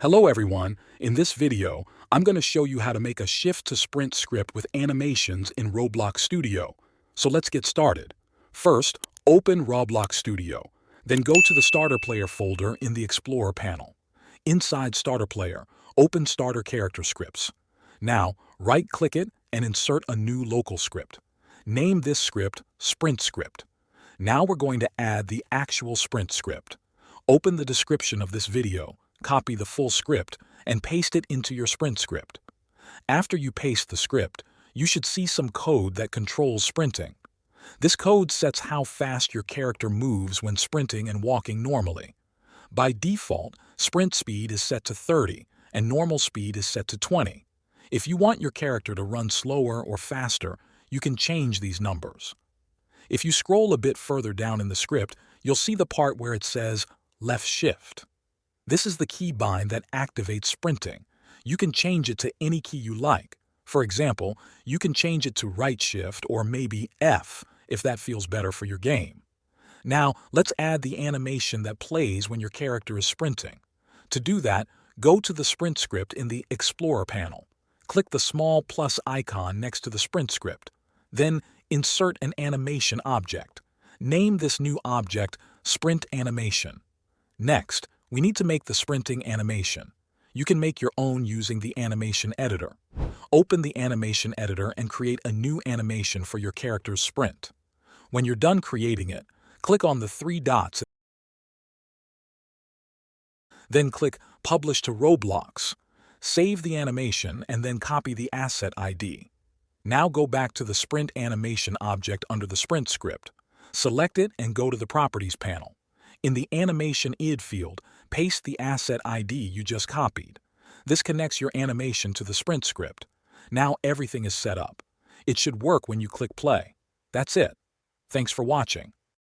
Hello everyone, in this video, I'm going to show you how to make a shift to sprint script with animations in Roblox Studio. So let's get started. First, open Roblox Studio. Then go to the Starter Player folder in the Explorer panel. Inside Starter Player, open Starter Character Scripts. Now, right-click it and insert a new local script. Name this script Sprint Script. Now we're going to add the actual sprint script. Open the description of this video, copy the full script, and paste it into your sprint script. After you paste the script, you should see some code that controls sprinting. This code sets how fast your character moves when sprinting and walking normally. By default, sprint speed is set to 30 and normal speed is set to 20. If you want your character to run slower or faster, you can change these numbers. If you scroll a bit further down in the script, you'll see the part where it says left shift. This is the keybind that activates sprinting. You can change it to any key you like. For example, you can change it to right shift or maybe F if that feels better for your game. Now, let's add the animation that plays when your character is sprinting. To do that, go to the sprint script in the Explorer panel. Click the small plus icon next to the sprint script. Then, insert an animation object. Name this new object Sprint Animation. Next, we need to make the sprinting animation. You can make your own using the animation editor. Open the animation editor and create a new animation for your character's sprint. When you're done creating it, click on the three dots. Then click Publish to Roblox. Save the animation and then copy the asset ID. Now go back to the Sprint Animation object under the Sprint script. Select it and go to the Properties panel. In the Animation ID field, paste the asset ID you just copied. This connects your animation to the sprint script. Now everything is set up. It should work when you click play. That's it. Thanks for watching.